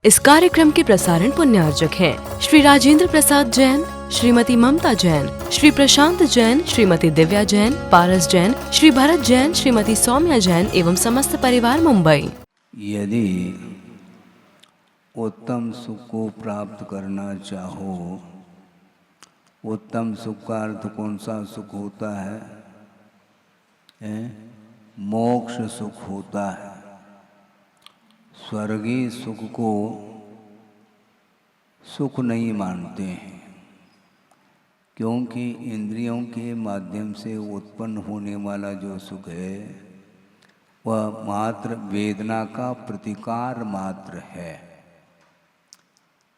इस कार्यक्रम के प्रसारण पुण्यार्जक हैं श्री राजेंद्र प्रसाद जैन, श्रीमती ममता जैन, श्री प्रशांत जैन, श्रीमती दिव्या जैन, पारस जैन, श्री भरत जैन, श्रीमती सौम्या जैन एवं समस्त परिवार मुंबई। यदि उत्तम सुख को प्राप्त करना चाहो, उत्तम सुख का अर्थ कौन सा सुख होता है? मोक्ष सुख होता है। स्वर्गीय सुख को सुख नहीं मानते हैं, क्योंकि इंद्रियों के माध्यम से उत्पन्न होने वाला जो सुख है वह मात्र वेदना का प्रतिकार मात्र है।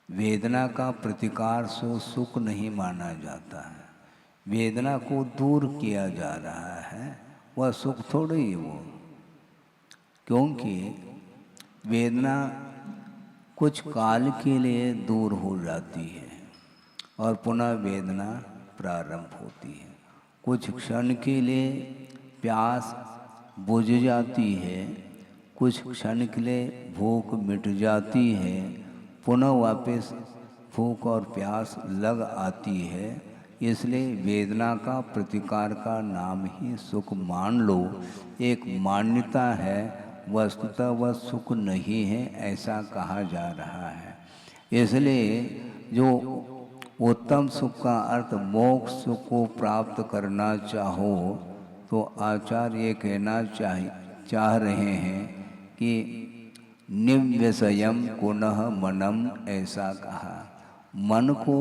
वेदना का प्रतिकार से सुख नहीं माना जाता है। वेदना को दूर किया जा रहा है, वह सुख थोड़ी ही वो, क्योंकि वेदना कुछ काल के लिए दूर हो जाती है और पुनः वेदना प्रारंभ होती है। कुछ क्षण के लिए प्यास बुझ जाती है, कुछ क्षण के लिए भूख मिट जाती है, पुनः वापस भूख और प्यास लग आती है। इसलिए वेदना का प्रतिकार का नाम ही सुख मान लो। एक मान्यता है, वस्तुतः वह सुख नहीं है, ऐसा कहा जा रहा है। इसलिए जो उत्तम सुख का अर्थ मोक्ष सुख को प्राप्त करना चाहो, तो आचार्य ये कहना चाह रहे हैं कि निव्यसयम पुनः मनम, ऐसा कहा। मन को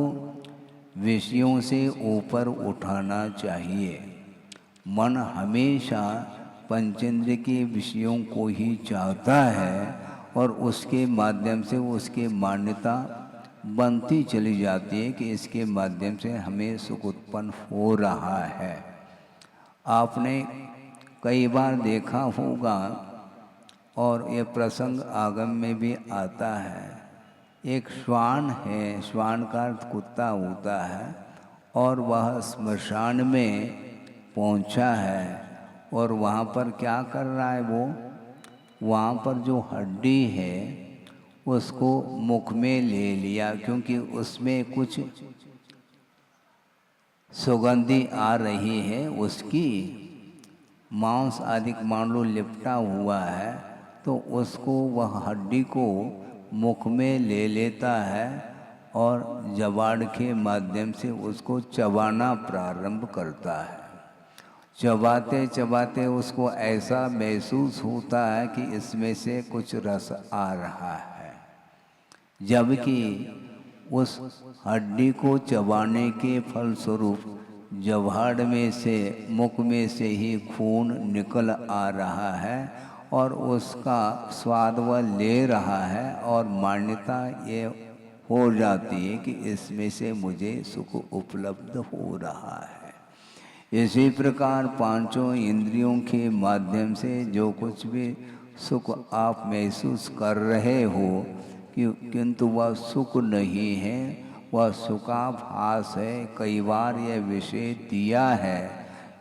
विषयों से ऊपर उठाना चाहिए। मन हमेशा पंचेंद्र के विषयों को ही चाहता है और उसके माध्यम से उसकी मान्यता बनती चली जाती है कि इसके माध्यम से हमें सुख उत्पन्न हो रहा है। आपने कई बार देखा होगा और ये प्रसंग आगम में भी आता है। एक श्वान है, श्वान का अर्थ कुत्ता होता है, और वह स्मशान में पहुंचा है और वहाँ पर क्या कर रहा है वो? वहाँ पर जो हड्डी है उसको मुख में ले लिया, क्योंकि उसमें कुछ सुगंधी आ रही है, उसकी मांस आदि मान लो लिपटा हुआ है, तो उसको वह हड्डी को मुख में ले लेता है और जबाड़ के माध्यम से उसको चबाना प्रारंभ करता है। चबाते चबाते उसको ऐसा महसूस होता है कि इसमें से कुछ रस आ रहा है, जबकि उस हड्डी को चबाने के फलस्वरूप जबाड़ में से, मुख में से ही खून निकल आ रहा है और उसका स्वाद वह ले रहा है, और मान्यता ये हो जाती है कि इसमें से मुझे सुख उपलब्ध हो रहा है। इसी प्रकार पांचों इंद्रियों के माध्यम से जो कुछ भी सुख आप महसूस कर रहे हो, किंतु वह सुख नहीं है, वह सुखाभास है। कई बार यह विषय दिया है,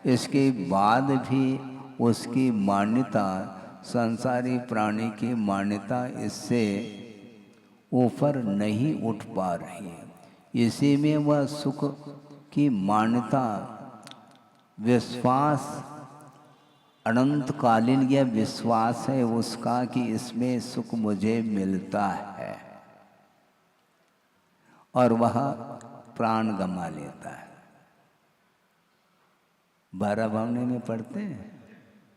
इसके बाद भी उसकी मान्यता, संसारी प्राणी की मान्यता इससे ऊपर नहीं उठ पा रही है। इसी में वह सुख की मान्यता, विश्वास, अनंतकालीन यह विश्वास है उसका कि इसमें सुख मुझे मिलता है, और वह प्राण गंवा लेता है। 12 भावने में पढ़ते हैं,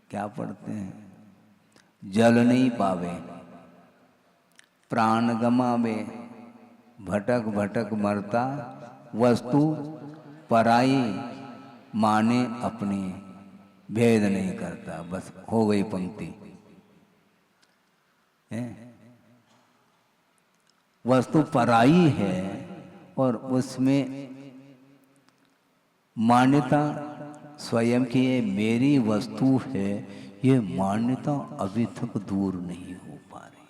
क्या पढ़ते हैं? जल नहीं पावे, प्राण गमावे, भटक भटक मरता, वस्तु पराई माने अपनी, भेद नहीं करता। बस हो गई पंक्ति। वस्तु पराई है और उसमें मान्यता स्वयं की ये मेरी वस्तु है, ये मान्यता अभी तक दूर नहीं हो पा रही।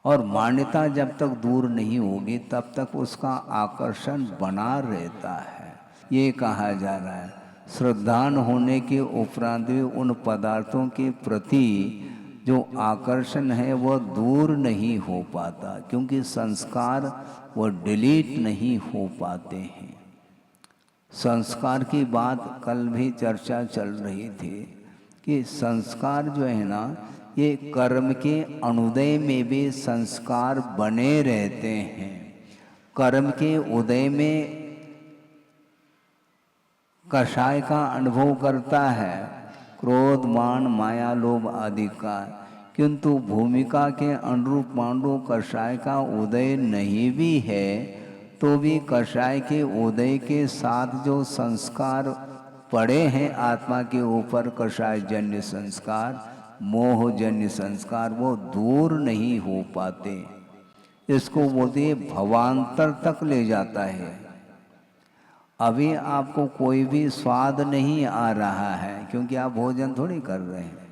और मान्यता जब तक दूर नहीं होगी तब तक उसका आकर्षण बना रहता है। ये कहा जा रहा है, श्रद्धान होने के उपरांत भी उन पदार्थों के प्रति जो आकर्षण है वह दूर नहीं हो पाता, क्योंकि संस्कार वो डिलीट नहीं हो पाते हैं। संस्कार की बात कल भी चर्चा चल रही थी कि संस्कार जो है ना, ये कर्म के अनुदय में भी संस्कार बने रहते हैं। कर्म के उदय में कषाय का अनुभव करता है, क्रोध मान माया लोभ आदि का, किंतु भूमिका के अनुरूप मान लो कषाय का उदय नहीं भी है, तो भी कषाय के उदय के साथ जो संस्कार पड़े हैं आत्मा के ऊपर, कषाय जन्य संस्कार, मोह जन्य संस्कार, वो दूर नहीं हो पाते। इसको बोलते भवांतर तक ले जाता है। अभी आपको कोई भी स्वाद नहीं आ रहा है, क्योंकि आप भोजन थोड़ी कर रहे हैं,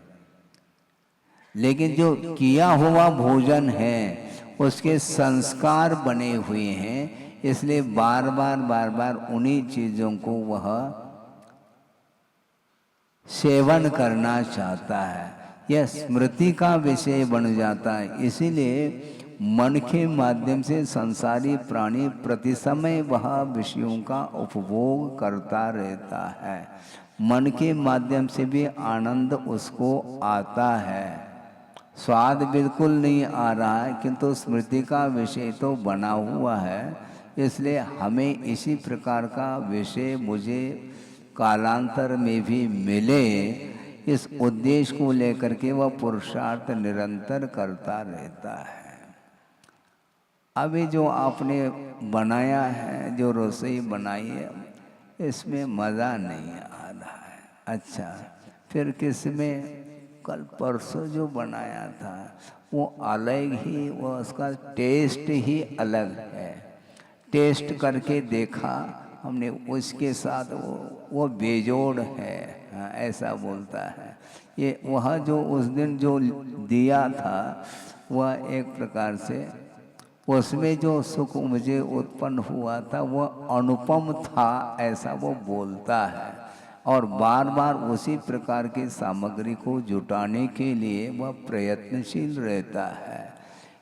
लेकिन जो किया हुआ भोजन है उसके संस्कार बने हुए हैं, इसलिए बार बार उन्हीं चीज़ों को वह सेवन करना चाहता है। यह स्मृति का विषय बन जाता है। इसीलिए मन के माध्यम से संसारी प्राणी प्रति समय वह विषयों का उपभोग करता रहता है। मन के माध्यम से भी आनंद उसको आता है। स्वाद बिल्कुल नहीं आ रहा है, किंतु स्मृति का विषय तो बना हुआ है। इसलिए हमें इसी प्रकार का विषय मुझे कालांतर में भी मिले, इस उद्देश्य को लेकर के वह पुरुषार्थ निरंतर करता रहता है। अभी जो आपने बनाया है, जो रसोई बनाई है, इसमें मज़ा नहीं आ रहा है। अच्छा, फिर किस में कल परसों जो बनाया था वो अलग ही, वो उसका टेस्ट ही अलग है। टेस्ट करके देखा हमने, उसके साथ वो बेजोड़ है। हाँ, ऐसा बोलता है। ये वह जो उस दिन जो दिया था वह एक प्रकार से, उसमें जो सुख मुझे उत्पन्न हुआ था वह अनुपम था, ऐसा वो बोलता है। और बार बार उसी प्रकार की सामग्री को जुटाने के लिए वह प्रयत्नशील रहता है।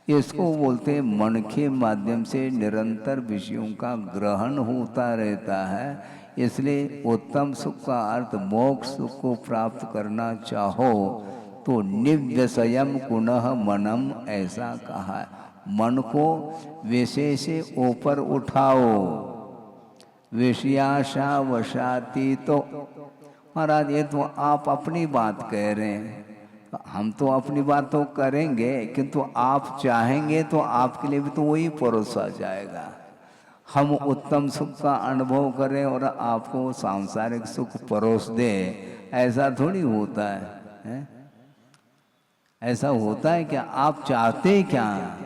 इसको बोलते हैं मन के माध्यम से निरंतर विषयों का ग्रहण होता रहता है। इसलिए उत्तम सुख का अर्थ मोक्ष सुख को प्राप्त करना चाहो तो निव्यसयम पुनः मनम, ऐसा कहा है। मन को विषय से ऊपर उठाओ, विषयाशा वशाती। तो महाराज ये तो आप अपनी बात कह रहे हैं, हम तो अपनी बात तो करेंगे, किंतु आप चाहेंगे तो आपके लिए भी तो वही परोसा जाएगा। हम उत्तम सुख का अनुभव करें और आपको सांसारिक सुख परोस दे, ऐसा थोड़ी होता है? ऐसा होता है क्या? आप चाहते क्या?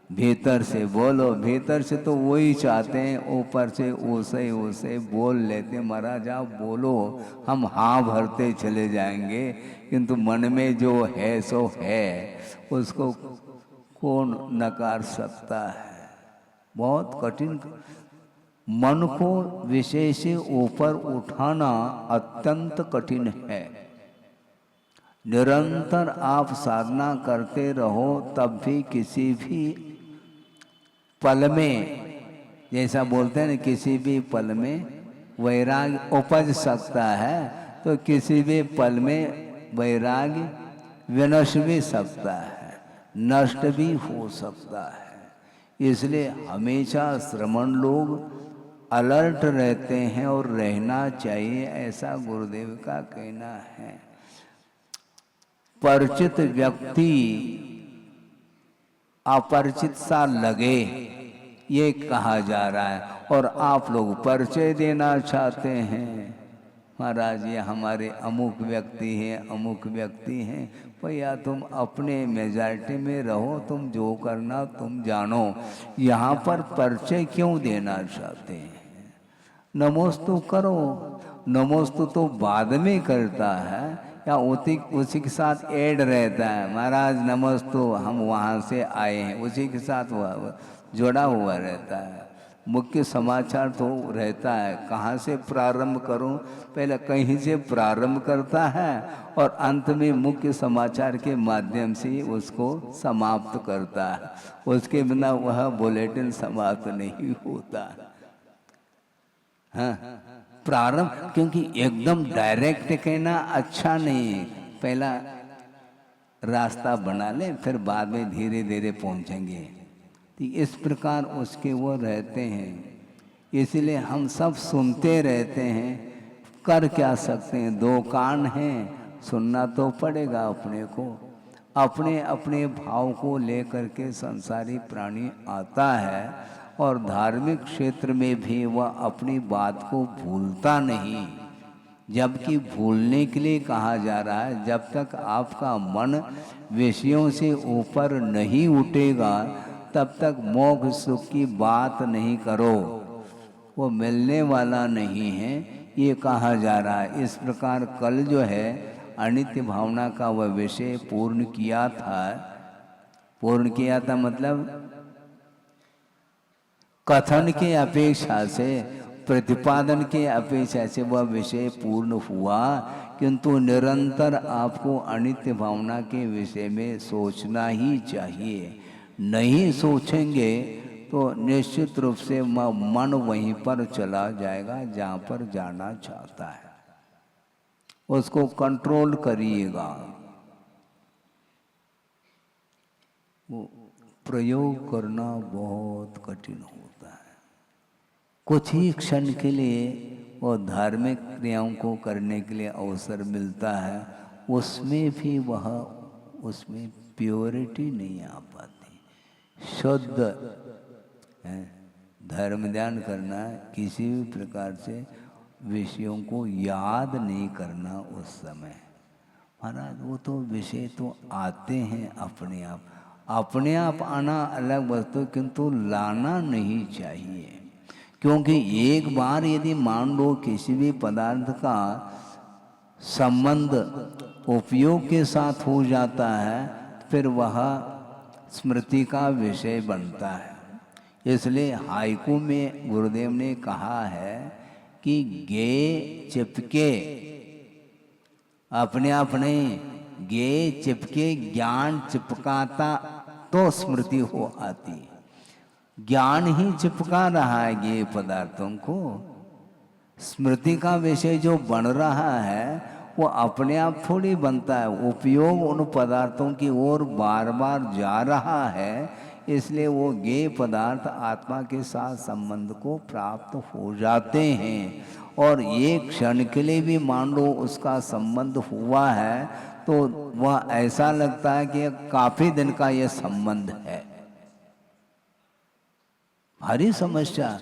भीतर से बोलो। भीतर से तो वही चाहते हैं, ऊपर से उसे बोल लेते। महाराज आप बोलो, हम हाँ भरते चले जाएंगे, किंतु मन में जो है सो है, उसको कौन नकार सकता है? बहुत कठिन। मन को विषय से ऊपर उठाना अत्यंत कठिन है। निरंतर आप साधना करते रहो, तब भी किसी भी पल में, जैसा बोलते हैं ना, किसी भी पल में वैराग्य उपज सकता है, तो किसी भी पल में वैराग्य विनष्ट भी सकता है, नष्ट भी हो सकता है। इसलिए हमेशा श्रमण लोग अलर्ट रहते हैं और रहना चाहिए, ऐसा गुरुदेव का कहना है। परिचित व्यक्ति अपरिचित सा लगे, ये कहा जा रहा है। और आप लोग परिचय देना चाहते हैं, महाराज ये हमारे अमुक व्यक्ति हैं, अमुक व्यक्ति हैं। भैया तुम अपने मेजॉरिटी में रहो, तुम जो करना तुम जानो। यहाँ पर परिचय क्यों देना चाहते हैं? नमोस्तु करो। नमोस्तु तो बाद में करता है, या उसी के साथ ऐड रहता है। महाराज नमस्तु, हम वहाँ से आए हैं, उसी के साथ वह जुड़ा हुआ रहता है। मुख्य समाचार तो रहता है, कहाँ से प्रारंभ करूं, पहले कहीं से प्रारंभ करता है और अंत में मुख्य समाचार के माध्यम से उसको समाप्त करता है। उसके बिना वह बुलेटिन समाप्त नहीं होता। हाँ, प्रारंभ, क्योंकि एकदम डायरेक्ट कहना अच्छा नहीं है, पहला रास्ता बना ले फिर बाद में धीरे धीरे पहुंचेंगे। तो इस प्रकार उसके वो रहते हैं, इसलिए हम सब सुनते रहते हैं, कर क्या सकते हैं, दो कान हैं, सुनना तो पड़ेगा अपने को। अपने अपने भाव को लेकर के संसारी प्राणी आता है और धार्मिक क्षेत्र में भी वह अपनी बात को भूलता नहीं, जबकि भूलने के लिए कहा जा रहा है जब तक आपका मन विषयों से ऊपर नहीं उठेगा तब तक मोक्ष सुख की बात नहीं करो, वो मिलने वाला नहीं है, ये कहा जा रहा है। इस प्रकार कल जो है अनित्य भावना का वह विषय पूर्ण किया था मतलब कथन के अपेक्षा से, प्रतिपादन के अपेक्षा से वह विषय पूर्ण हुआ, किंतु निरंतर आपको अनित्य भावना के विषय में सोचना ही चाहिए। नहीं सोचेंगे तो निश्चित रूप से मन वहीं पर चला जाएगा जहाँ पर जाना चाहता है, उसको कंट्रोल करिएगा। वो प्रयोग करना बहुत कठिन होता है। कुछ ही क्षण के लिए वो धार्मिक क्रियाओं को करने के लिए अवसर मिलता है, उसमें भी वह उसमें प्योरिटी नहीं आ पाती। शुद्ध धर्म ध्यान करना, किसी भी प्रकार से विषयों को याद नहीं करना उस समय। महाराज वो तो विषय तो आते हैं अपने आप आना अलग वस्तु, किंतु लाना नहीं चाहिए। क्योंकि एक बार यदि मान लो किसी भी पदार्थ का संबंध उपयोग के साथ हो जाता है, फिर वह स्मृति का विषय बनता है। इसलिए हाइकू में गुरुदेव ने कहा है कि गे चिपके, अपने अपने गे चिपके, ज्ञान चिपकाता तो स्मृति हो आती। ज्ञान ही चिपका रहा है ये पदार्थों को, स्मृति का विषय जो बन रहा है वो अपने आप थोड़ी बनता है, उपयोग उन पदार्थों की ओर बार बार जा रहा है, इसलिए वो ज्ञेय पदार्थ आत्मा के साथ संबंध को प्राप्त हो जाते हैं। और एक क्षण के लिए भी मान लो उसका संबंध हुआ है तो वह ऐसा लगता है कि काफी दिन का यह संबंध है। भारी समस्या,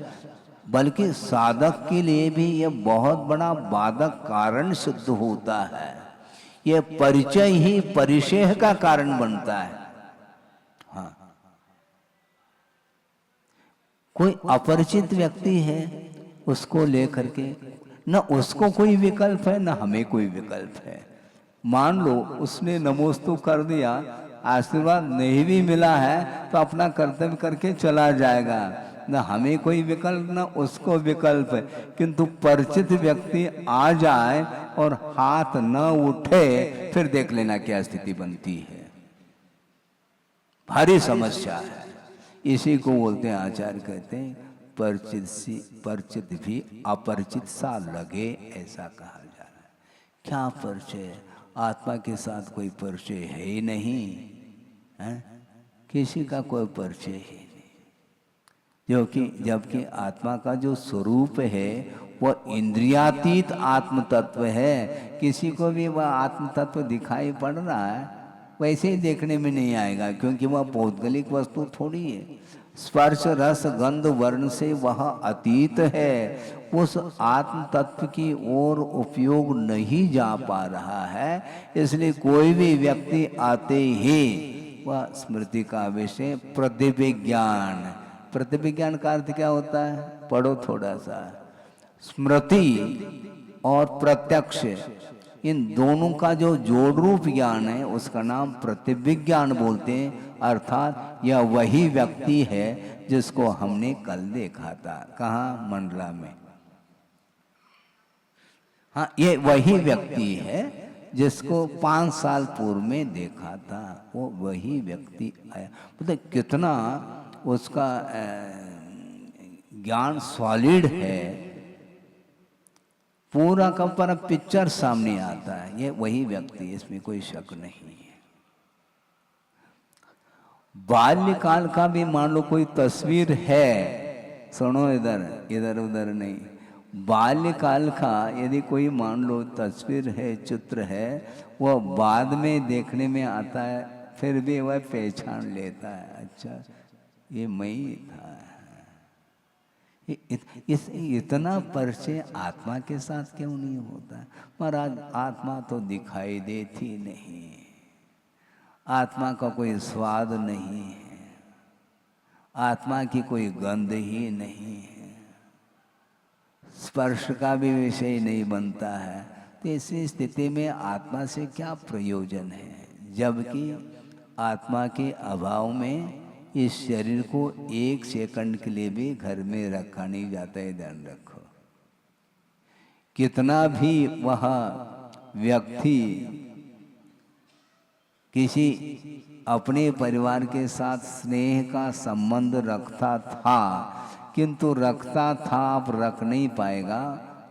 बल्कि साधक के लिए भी यह बहुत बड़ा बाधक कारण सिद्ध होता है। यह परिचय ही परिचय का कारण बनता है। हाँ, कोई अपरिचित व्यक्ति है, उसको लेकर के न उसको कोई विकल्प है न हमें कोई विकल्प है। मान लो उसने नमोस्तु कर दिया, आशीर्वाद नहीं भी मिला है तो अपना कर्तव्य करके चला जाएगा, न हमें कोई विकल्प न उसको विकल्प है। किंतु परिचित व्यक्ति आ जाए और हाथ न उठे, फिर देख लेना क्या स्थिति बनती है। भारी समस्या है। इसी को बोलते हैं, आचार्य कहते हैं परिचित भी अपरिचित सा लगे, ऐसा कहा जा रहा है। क्या परिचय? आत्मा के साथ कोई परिचय है ही नहीं है, किसी का कोई परिचय ही नहीं। जबकि आत्मा का जो स्वरूप है वह इंद्रियातीत आत्म तत्व है। किसी को भी वह आत्म तत्व दिखाई पड़ रहा है, वैसे ही देखने में नहीं आएगा, क्योंकि वह भौगोलिक वस्तु थोड़ी है। स्पर्श रस गंध वर्ण से वह अतीत है। उस आत्म तत्व की ओर उपयोग नहीं जा पा रहा है, इसलिए कोई भी व्यक्ति आते ही वह स्मृति का विषय प्रतिविज्ञान। प्रतिविज्ञान का अर्थ क्या होता है? पढ़ो थोड़ा सा। स्मृति और प्रत्यक्ष, इन दोनों का जो जोड़ रूप ज्ञान है उसका नाम प्रतिविज्ञान बोलते हैं। अर्थात यह वही व्यक्ति है जिसको हमने कल देखा था। कहाँ? मंडला में। हाँ, ये वही व्यक्ति है जिसको 5 साल पूर्व में देखा था, वो वही व्यक्ति आया। मतलब कितना उसका ज्ञान सॉलिड है, पूरा का पूरा पिक्चर सामने आता है। ये वही व्यक्ति, इसमें कोई शक नहीं है। बाल्यकाल का भी मान लो कोई तस्वीर है, सुनो इधर इधर उधर नहीं, बाल्यकाल का यदि कोई मान लो तस्वीर है, चित्र है, वह बाद में देखने में आता है, फिर भी वह पहचान लेता है, अच्छा ये मैं ही था। इतना परिचय आत्मा के साथ क्यों नहीं होता? महाराज आत्मा तो दिखाई देती नहीं, आत्मा का कोई स्वाद नहीं है, आत्मा की कोई गंध ही नहीं है, स्पर्श का भी विषय नहीं बनता है। तो ऐसी स्थिति में आत्मा से क्या प्रयोजन है? जबकि आत्मा के अभाव में इस शरीर को 1 सेकंड के लिए भी घर में रखा नहीं जाता है, ध्यान रखो। कितना भी वह व्यक्ति किसी अपने परिवार के साथ स्नेह का संबंध रखता था, किंतु रखता था, अब रख नहीं पाएगा,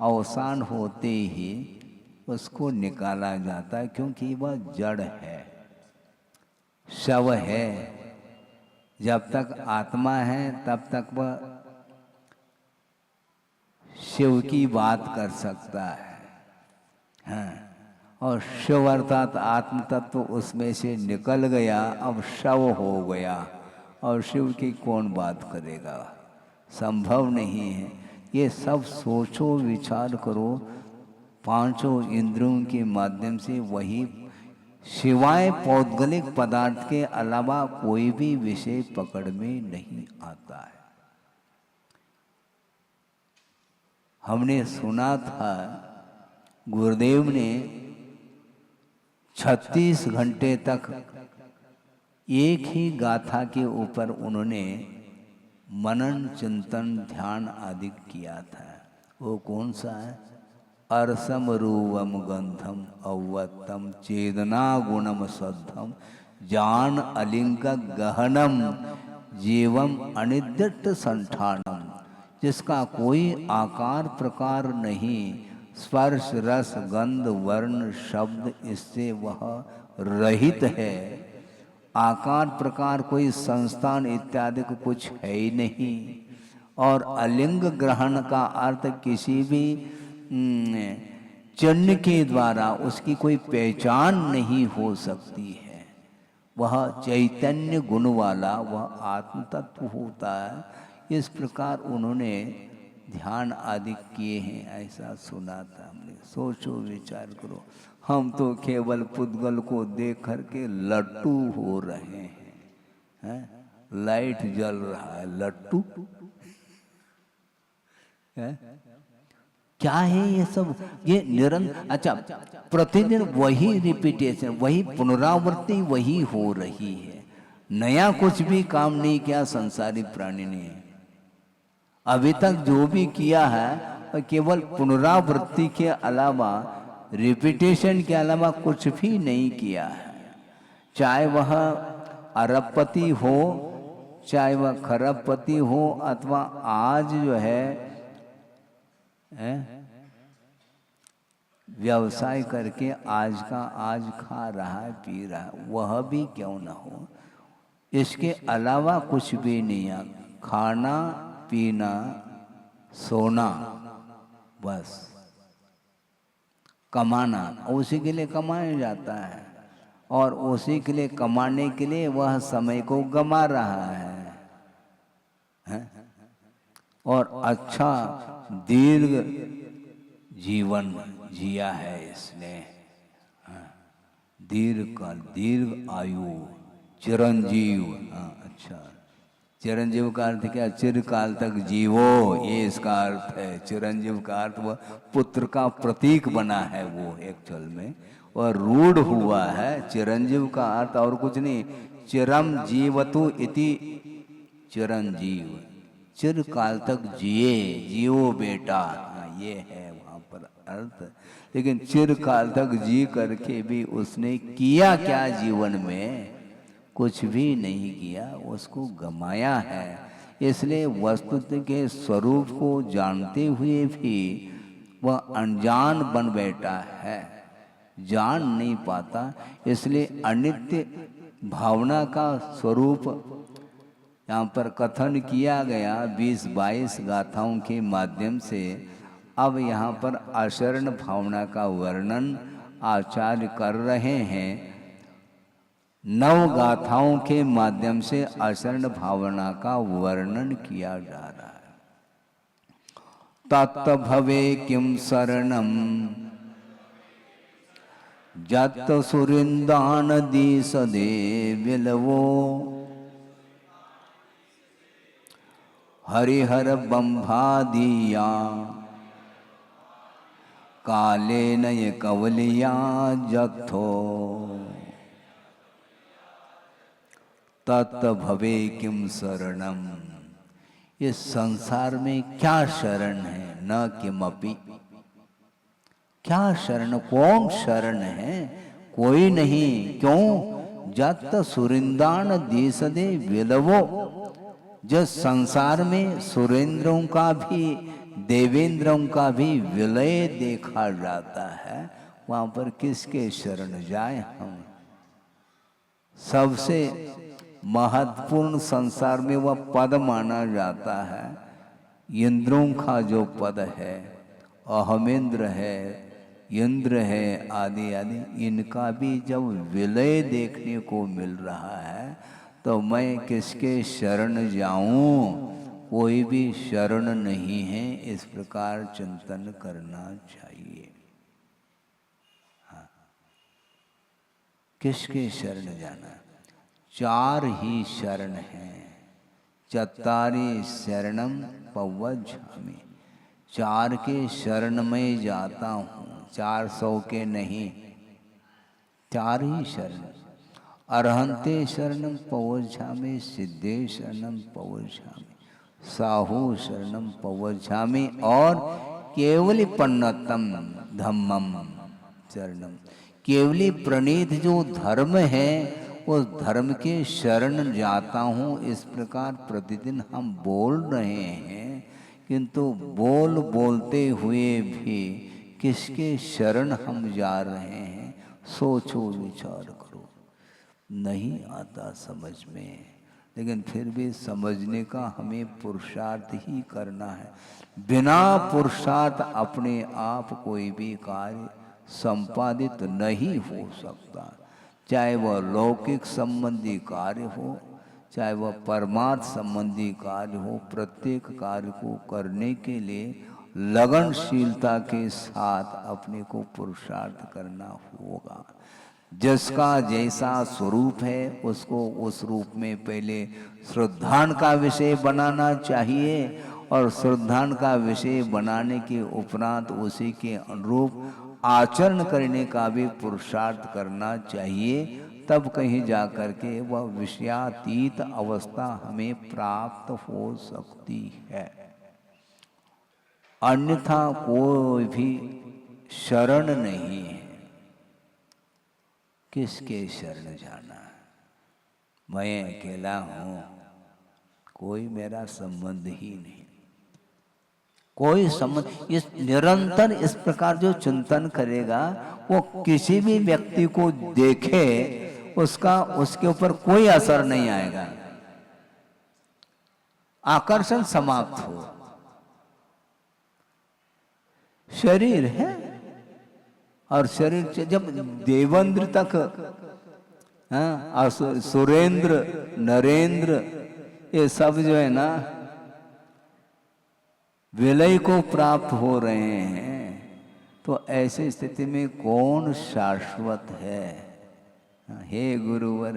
अवसान होते ही उसको निकाला जाता है, क्योंकि वह जड़ है, शव है। जब तक आत्मा है तब तक वह शिव की बात कर सकता है, हाँ। और शिव अर्थात आत्म तत्व उसमें से निकल गया, अब शव हो गया, और शिव की कौन बात करेगा? संभव नहीं है। ये सब सोचो विचार करो, 5 इंद्रियों के माध्यम से वही, सिवाय पौद्गलिक पदार्थ के अलावा कोई भी विषय पकड़ में नहीं आता है। हमने सुना था गुरुदेव ने 36 घंटे तक एक ही गाथा के ऊपर उन्होंने मनन चिंतन ध्यान आदि किया था। वो कौन सा है? अरसम रूवम गंधम अवत्तम चेदना गुणम सद्धम जान अलिंग गहनम जीवम अनिद्यट संठानम, जिसका कोई आकार प्रकार नहीं, स्पर्श रस गंध वर्ण शब्द इससे वह रहित है। आकार प्रकार कोई संस्थान इत्यादि को कुछ है ही नहीं, और अलिंग ग्रहण का अर्थ किसी भी चिन्ह के द्वारा उसकी कोई पहचान नहीं हो सकती है। वह चैतन्य गुण वाला वह आत्म तत्व होता है। इस प्रकार उन्होंने ध्यान आदि किए हैं, ऐसा सुना था हमने। सोचो विचार करो, हम तो केवल पुद्गल को देख करके लट्टू हो रहे हैं, लाइट जल रहा है, लट्टू है? क्या है ये सब? ये निरंतर, अच्छा प्रतिदिन वही रिपीटेशन, वही पुनरावृत्ति वही हो रही है। नया कुछ भी काम नहीं किया संसारी प्राणी ने। अभी तक जो भी किया है केवल पुनरावृत्ति के अलावा, रिपीटेशन के अलावा कुछ भी नहीं किया है। चाहे वह अरबपति हो, चाहे वह खरबपति हो, अथवा आज जो है व्यवसाय करके आज का आज खा रहा है, पी रहा है, वह भी क्यों ना हो। इसके अलावा कुछ भी नहीं है। खाना पीना सोना, बस कमाना, उसी के लिए कमाया जाता है, और उसी के लिए कमाने के लिए वह समय को गंवा रहा है? और अच्छा दीर्घ जीवन जिया है इसने, दीर्घ काल, दीर्घ आयु, चिरंजीव। अच्छा, चिरंजीव का अर्थ क्या? चिरकाल तक जीवो, ये इसका अर्थ है। चिरंजीव का अर्थ वह पुत्र का प्रतीक बना है वो एक्चुअल में, और रूढ़ हुआ है। चिरंजीव का अर्थ और कुछ नहीं, चिरम जीवतु इति चिरंजीव, चिरकाल तक जिए, जियो बेटा, ये है वहाँ पर अर्थ। लेकिन चिरकाल तक जी करके भी उसने किया क्या जीवन में? कुछ भी नहीं किया, उसको गमाया है। इसलिए वस्तुतः के स्वरूप को जानते हुए भी वह अनजान बन बैठा है, जान नहीं पाता। इसलिए अनित्य भावना का स्वरूप यहाँ पर कथन किया गया 20-22 गाथाओं के माध्यम से। अब यहाँ पर अशरण भावना का वर्णन आचार्य कर रहे हैं। 9 गाथाओं के माध्यम से अशरण भावना का वर्णन किया जा रहा है। तत् भवे किम शरणम जत सुरिंदान दीस दे विलवो, हरिहर बंभादिया काले नय कवलिया जत्थो, तत् भवे किम शरणम। इस संसार में क्या शरण है? न किमपि। क्या शरण, कौन शरण है? कोई नहीं। क्यों? जत सुरिंदान देशदे विलवो, जो संसार में सुरेंद्रों का भी देवेंद्रों का भी विलय देखा जाता है, वहां पर किसके शरण जाए हम? सबसे महत्वपूर्ण संसार में वह पद माना जाता है, इंद्रों का जो पद है, अहमेंद्र है, इंद्र है, आदि आदि, इनका भी जब विलय देखने को मिल रहा है तो मैं किसके शरण जाऊं? कोई भी शरण नहीं है। इस प्रकार चिंतन करना चाहिए। हाँ, किसके शरण जाना? 4 ही शरण हैं। चत्तारि शरणम पवज्झामि, 4 के शरण में जाता हूँ, 400 के नहीं, 4 ही शरण। अरहंते शरणम पवज्झामि, सिद्धे शरणम पवज्झामि, साहू शरणम पवज्झामि, और केवली पन्नतम धम्मम शरणम। केवली प्रणीत जो धर्म है उस धर्म के शरण जाता हूँ। इस प्रकार प्रतिदिन हम बोल रहे हैं, किंतु बोलते हुए भी किसके शरण हम जा रहे हैं? सोचो, विचार करो। नहीं आता समझ में, लेकिन फिर भी समझने का हमें पुरुषार्थ ही करना है। बिना पुरुषार्थ अपने आप कोई भी कार्य संपादित नहीं हो सकता। चाहे वह लौकिक संबंधी कार्य हो, चाहे वह परमार्थ संबंधी कार्य हो, प्रत्येक कार्य को करने के लिए लगनशीलता के साथ अपने को पुरुषार्थ करना होगा। जिसका जैसा स्वरूप है उसको उस रूप में पहले श्रद्धान का विषय बनाना चाहिए, और श्रद्धान का विषय बनाने के उपरांत उसी के अनुरूप आचरण करने का भी पुरुषार्थ करना चाहिए। तब कहीं जा कर के वह विषयातीत अवस्था हमें प्राप्त हो सकती है। अन्यथा कोई भी शरण नहीं है। किसके शरण जाना? मैं अकेला हूँ, कोई मेरा संबंध ही नहीं, कोई संबंध। इस निरंतर इस प्रकार जो चिंतन करेगा वो किसी भी व्यक्ति को देखे उसका उसके ऊपर कोई असर नहीं आएगा। आकर्षण समाप्त हो। शरीर है, और शरीर से जब देवेंद्र तक, सुरेंद्र, नरेंद्र, ये सब जो है ना विलय को प्राप्त हो रहे हैं, तो ऐसी स्थिति में कौन शाश्वत है? हे गुरुवर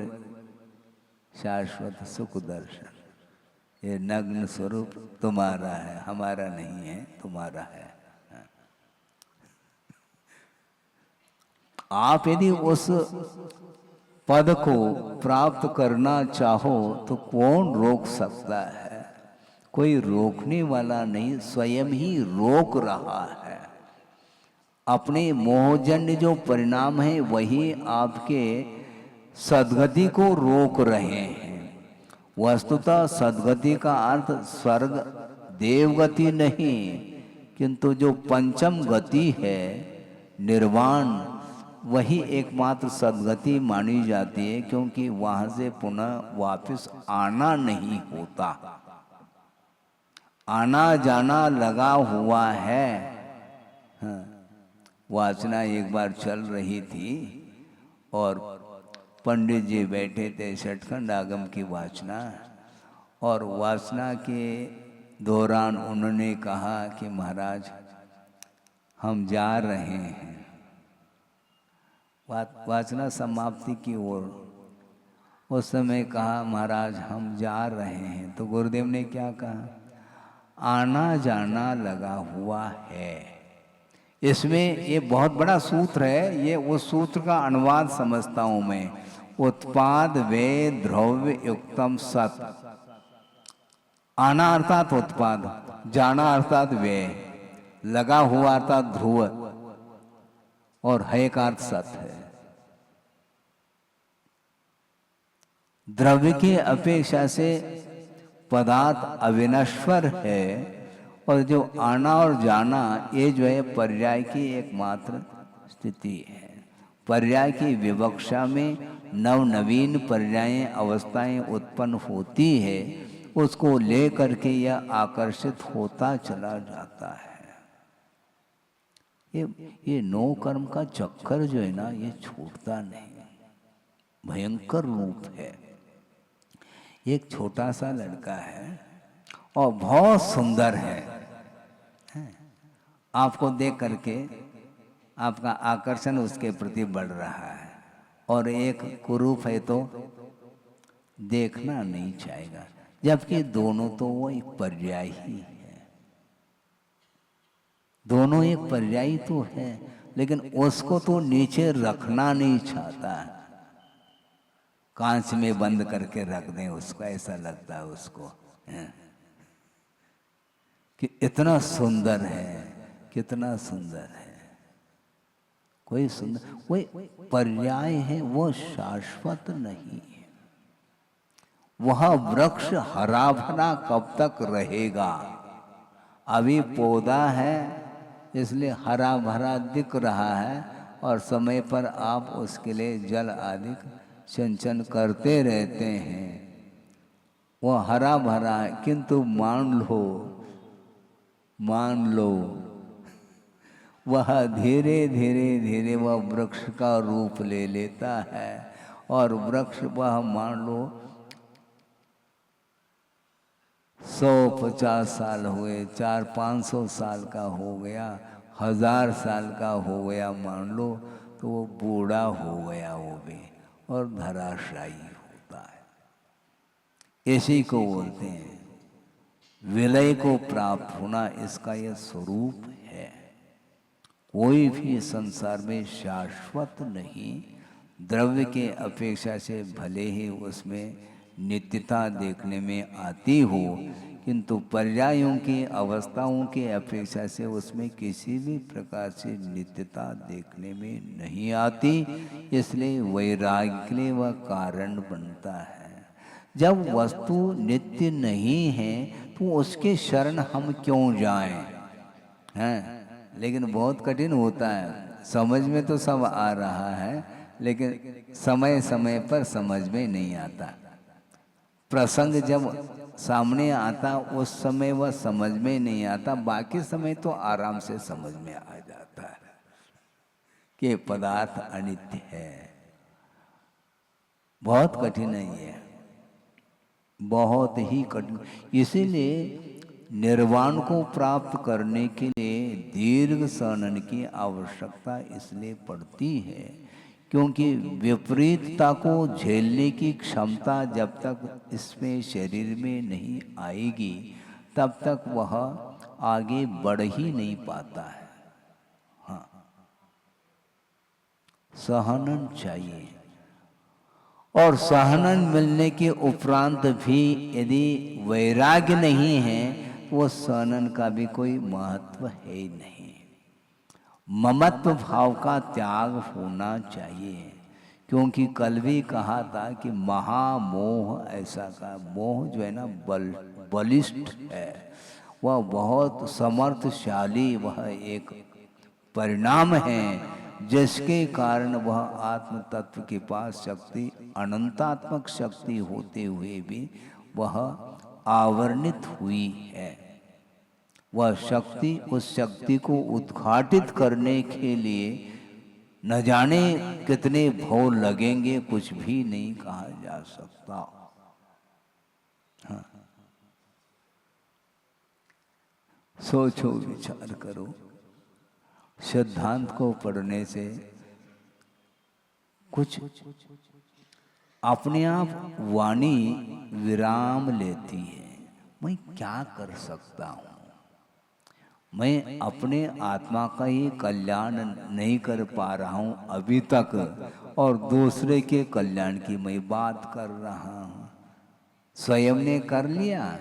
शाश्वत सुख दर्शन, ये नग्न स्वरूप तुम्हारा है, हमारा नहीं है, तुम्हारा है। आप यदि उस पद को प्राप्त करना चाहो तो कौन रोक सकता है? कोई रोकने वाला नहीं, स्वयं ही रोक रहा है। अपने मोहजन्य जो परिणाम है वही आपके सद्गति को रोक रहे हैं। वस्तुतः सद्गति का अर्थ स्वर्ग देवगति नहीं, किंतु जो पंचम गति है निर्वाण, वही एकमात्र सद्गति मानी जाती है, क्योंकि वहां से पुनः वापस आना नहीं होता। आना जाना लगा हुआ है। हाँ। वासना एक बार चल रही थी और पंडित जी बैठे थे, षटखंड आगम की वासना, और वासना के दौरान उन्होंने कहा कि महाराज हम जा रहे हैं। वासना समाप्ति की ओर उस समय कहा महाराज हम जा रहे हैं, तो गुरुदेव ने क्या कहा? आना जाना लगा हुआ है। इसमें ये बहुत बड़ा सूत्र है, ये उस सूत्र का अनुवाद समझता हूं मैं। उत्पाद वे द्रव्य युक्तम सत। आना अर्थात उत्पाद, जाना अर्थात वे, लगा हुआ अर्थात ध्रुव, और है का अर्थ सत है। द्रव्य की अपेक्षा से पदार्थ अविनश्वर है, और जो आना और जाना ये जो है पर्याय की एकमात्र स्थिति है। पर्याय की विवक्षा में नव नवीन पर्याय अवस्थाएं उत्पन्न होती है, उसको ले करके यह आकर्षित होता चला जाता है। ये नो कर्म का चक्कर जो है ना, ये छूटता नहीं, भयंकर रूप है। एक छोटा सा लड़का है और बहुत सुंदर है। आपको देख करके आपका आकर्षण उसके प्रति बढ़ रहा है, और एक कुरूप है तो देखना नहीं चाहेगा, जबकि दोनों तो वो एक पर्याय ही है। दोनों एक पर्याय तो है, लेकिन उसको तो नीचे रखना नहीं चाहता। कांच में बंद करके रख दें उसको, ऐसा लगता है उसको कि इतना सुंदर है, कितना सुंदर है। कोई सुंदर, कोई पर्याय है, वो शाश्वत नहीं है। वह वृक्ष हरा भरा कब तक रहेगा? अभी पौधा है इसलिए हरा भरा दिख रहा है, और समय पर आप उसके लिए जल आदि सिंचन करते रहते हैं, वो हरा भरा है। किंतु मान लो वह धीरे धीरे धीरे वह वृक्ष का रूप ले लेता है, और वृक्ष वह मान लो 150 साल हुए, 400-500 साल का हो गया, 1000 साल का हो गया मान लो, तो वो बूढ़ा हो गया वो भी, और धराशायी होता है। इसी को बोलते हैं विलय को प्राप्त होना, इसका यह स्वरूप है। कोई भी संसार में शाश्वत नहीं। द्रव्य के अपेक्षा से भले ही उसमें नित्यता देखने में आती हो, किंतु पर्यायों की अवस्थाओं की अपेक्षा से उसमें किसी भी प्रकार से नित्यता देखने में नहीं आती। इसलिए वैराग्य वह कारण बनता है। जब वस्तु नित्य नहीं है तो उसके शरण हम क्यों जाएं? हैं? लेकिन बहुत कठिन होता है। समझ में तो सब आ रहा है, लेकिन समय समय पर समझ में नहीं आता। प्रसंग जब सामने आता उस समय वह समझ में नहीं आता, बाकी समय तो आराम से समझ में आ जाता है कि पदार्थ अनित्य है। बहुत कठिन है ये, बहुत ही कठिन। इसीलिए निर्वाण को प्राप्त करने के लिए दीर्घ सहन की आवश्यकता इसलिए पड़ती है, क्योंकि विपरीतता को झेलने की क्षमता जब तक इसमें शरीर में नहीं आएगी, तब तक वह आगे बढ़ ही नहीं पाता है। हाँ, सहनन चाहिए। और सहनन मिलने के उपरांत भी यदि वैराग्य नहीं है तो वो सहनन का भी कोई महत्व है ही नहीं। ममत्व भाव का त्याग होना चाहिए, क्योंकि कल भी कहा था कि महामोह ऐसा का मोह जो है ना बलिष्ठ है, वह बहुत समर्थशाली, वह एक परिणाम है जिसके कारण वह आत्म तत्व के पास शक्ति, अनंतात्मक शक्ति होते हुए भी वह आवरणित हुई है। वह शक्ति, उस शक्ति को उद्घाटित करने के लिए न जाने कितने भव लगेंगे, कुछ भी नहीं कहा जा सकता। हाँ। सोचो, विचार करो। सिद्धांत को पढ़ने से कुछ अपने आप वाणी विराम लेती है। मैं क्या कर सकता हूँ, मैं अपने आत्मा का ही कल्याण नहीं कर पा रहा हूँ अभी तक, और दूसरे के कल्याण की मैं बात कर रहा हूँ। स्वयं ने कर लिया?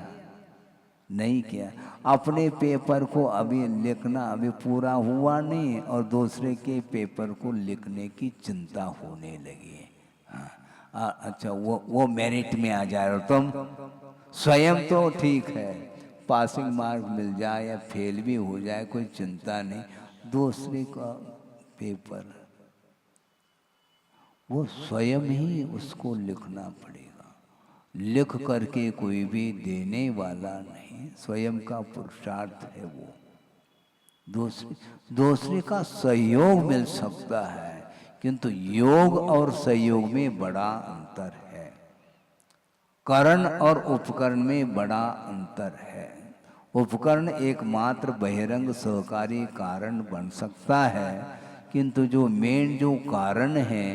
नहीं किया। अपने पेपर को अभी लिखना अभी पूरा हुआ नहीं, और दूसरे के पेपर को लिखने की चिंता होने लगी है। हाँ, अच्छा वो मेरिट में आ जाए, और तुम स्वयं तो ठीक है, पासिंग मार्क मिल जाए या फेल भी हो जाए कोई चिंता नहीं, दूसरे का पेपर वो स्वयं ही उसको लिखना पड़ेगा। लिख करके कोई भी देने वाला नहीं, स्वयं का पुरुषार्थ है वो। दूसरे का सहयोग मिल सकता है, किंतु योग और सहयोग में बड़ा अंतर है। करण और उपकरण में बड़ा अंतर है। उपकरण एकमात्र बहिरंग सहकारी कारण बन सकता है, किंतु जो मेन जो कारण है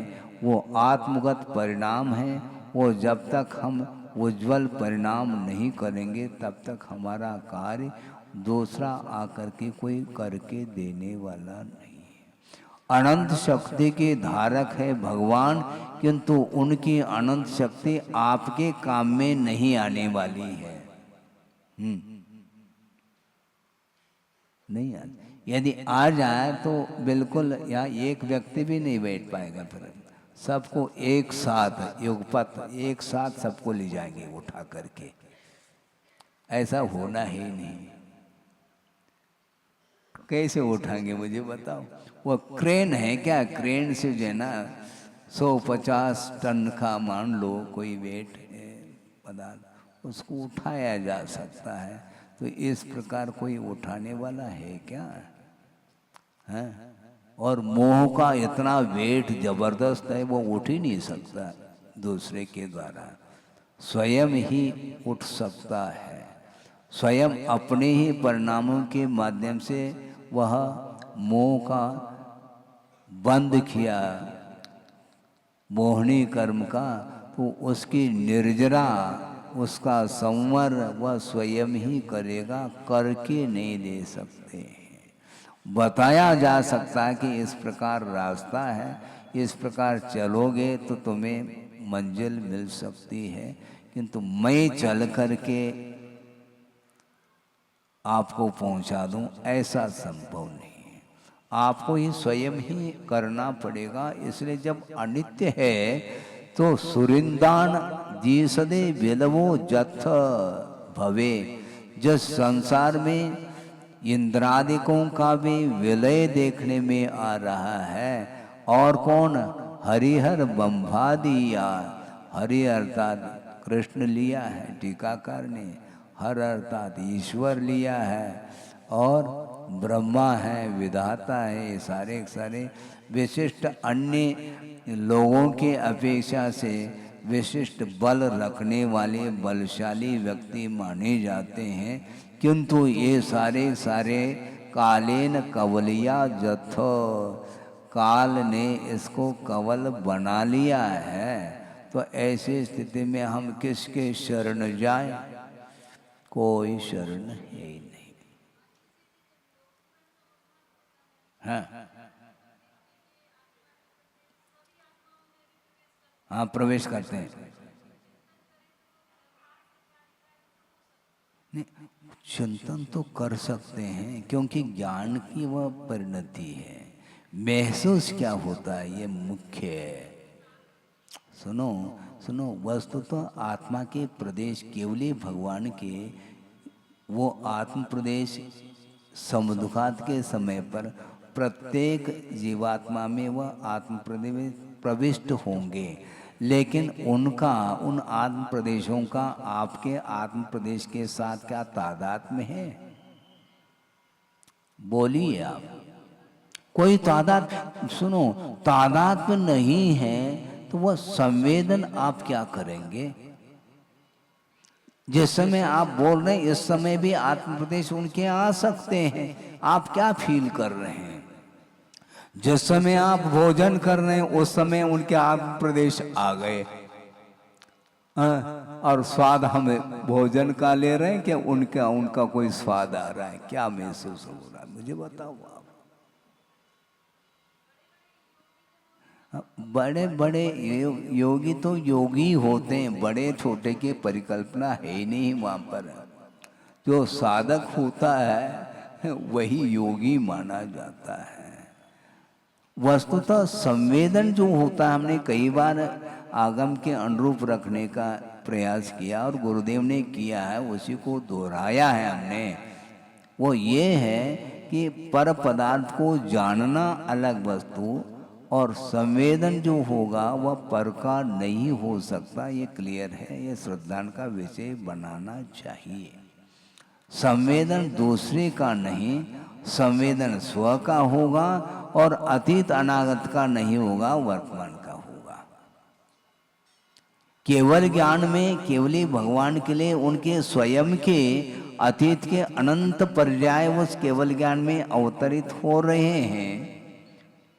वो आत्मगत परिणाम है। वो जब तक हम उज्जवल परिणाम नहीं करेंगे तब तक हमारा कार्य दूसरा आकर के कोई करके देने वाला नहीं है। अनंत शक्ति के धारक है भगवान, किंतु उनकी अनंत शक्ति आपके काम में नहीं आने वाली है। नहीं आती। यदि आ जाए तो बिल्कुल यहाँ एक व्यक्ति भी नहीं बैठ पाएगा, फिर सबको एक साथ युगपत एक साथ सबको ले जाएंगे उठा करके। ऐसा होना ही नहीं। कैसे उठाएंगे मुझे बताओ? वो क्रेन है क्या? क्रेन से जो है ना 150 टन का मान लो कोई वेट है पदार्थ, उसको उठाया जा सकता है। तो इस प्रकार कोई उठाने वाला है क्या? है? और मोह का इतना वेट जबरदस्त है, वो उठ ही नहीं सकता दूसरे के द्वारा, स्वयं ही उठ सकता है। स्वयं अपने ही परिणामों के माध्यम से वह मोह का बंद किया, मोहनी कर्म का, तो उसकी निर्जरा, उसका संवर वह स्वयं ही करेगा, करके नहीं दे सकते। बताया जा सकता है कि इस प्रकार रास्ता है, इस प्रकार चलोगे तो तुम्हें मंजिल मिल सकती है, किंतु मैं चल करके आपको पहुंचा दूं ऐसा संभव नहीं है। आपको ही स्वयं ही करना पड़ेगा। इसलिए जब अनित्य है तो सुरिंदान जीसदे विलवो जथ भवे। जिस संसार में इंद्रादिकों का भी विलय देखने में आ रहा है, और कौन? हरिहर बंभादिया। हरि अर्थात कृष्ण लिया है टीकाकार ने, हर अर्थात ईश्वर लिया है, और ब्रह्मा है, विधाता है। ये सारे सारे विशिष्ट अन्य लोगों के अपेक्षा से विशिष्ट बल रखने वाले बलशाली व्यक्ति माने जाते हैं, किंतु ये सारे सारे कालेन कवलिया जथो, काल ने इसको कवल बना लिया है। तो ऐसी स्थिति में हम किसके शरण जाएं? कोई शरण है ही नहीं। हाँ, हाँ, प्रवेश करते हैं। नहीं, चिंतन तो कर सकते हैं क्योंकि ज्ञान की वह परिणति है। महसूस क्या होता है ये मुख्य है। सुनो सुनो, वस्तु तो आत्मा के प्रदेश केवली भगवान के वो आत्म प्रदेश समुद्घात के समय पर प्रत्येक जीवात्मा में वह आत्म प्रदेश प्रविष्ट होंगे, लेकिन उनका उन आत्म प्रदेशों का आपके आत्म प्रदेश के साथ क्या तादात्म्य है? बोलिए आप। कोई तादाद, सुनो, तादात्म्य नहीं है तो वह संवेदन आप क्या करेंगे? जिस समय आप बोल रहे हैं इस समय भी आत्म प्रदेश उनके आ सकते हैं। आप क्या फील कर रहे हैं? जिस समय आप भोजन कर रहे हैं उस समय उनके आत्म प्रदेश आ गए। और स्वाद हम भोजन का ले रहे हैं कि उनका कोई स्वाद आ रहा है? क्या महसूस हो रहा है मुझे बताओ आप। बड़े बड़े योगी तो योगी होते हैं, बड़े छोटे की परिकल्पना है ही नहीं वहाँ पर। जो साधक होता है वही योगी माना जाता है। वस्तुतः संवेदन जो होता है, हमने कई बार आगम के अनुरूप रखने का प्रयास किया और गुरुदेव ने किया है, उसी को दोहराया है हमने। वो ये है कि पर पदार्थ को जानना अलग वस्तु और संवेदन जो होगा वह पर का नहीं हो सकता। ये क्लियर है, ये श्रद्धान का विषय बनाना चाहिए। संवेदन दूसरे का नहीं, संवेदन स्व का होगा और अतीत अनागत का नहीं होगा, वर्तमान का होगा। केवल ज्ञान में केवली भगवान के लिए उनके स्वयं के अतीत के अनंत पर्याय उस केवल ज्ञान में अवतरित हो रहे हैं,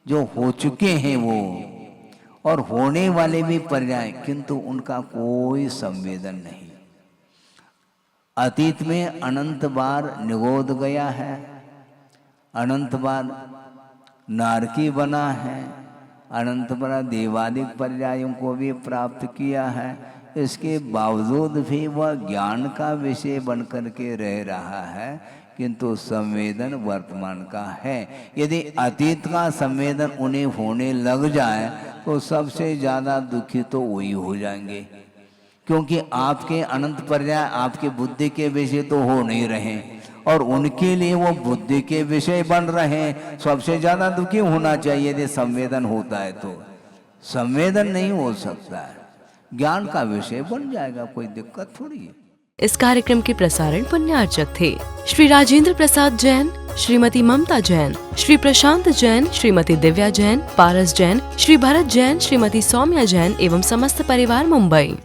जो हो चुके हैं वो, और होने वाले भी पर्याय, किंतु उनका कोई संवेदन नहीं। अतीत में अनंत बार निगोद गया है, अनंत बार नारकी बना है, अनंत बार देवादिक पर्यायों को भी प्राप्त किया है। इसके बावजूद भी वह ज्ञान का विषय बनकर के रह रहा है, किंतु संवेदन वर्तमान का है। यदि अतीत का संवेदन उन्हें होने लग जाए तो सबसे ज़्यादा दुखी तो वही हो जाएंगे, क्योंकि आपके अनंत पर्याय आपके बुद्धि के विषय तो हो नहीं रहे और उनके लिए वो बुद्धि के विषय बन रहे हैं। सबसे ज़्यादा दुखी होना चाहिए यदि संवेदन होता है, तो संवेदन नहीं हो सकता है, ज्ञान का विषय बन जाएगा, कोई दिक्कत थोड़ी है। इस कार्यक्रम के प्रसारण पुण्यार्चक थे श्री राजेंद्र प्रसाद जैन, श्रीमती ममता जैन, श्री प्रशांत जैन, श्रीमती दिव्या जैन, पारस जैन, श्री भरत जैन, श्रीमती सौम्या जैन एवं समस्त परिवार, मुंबई।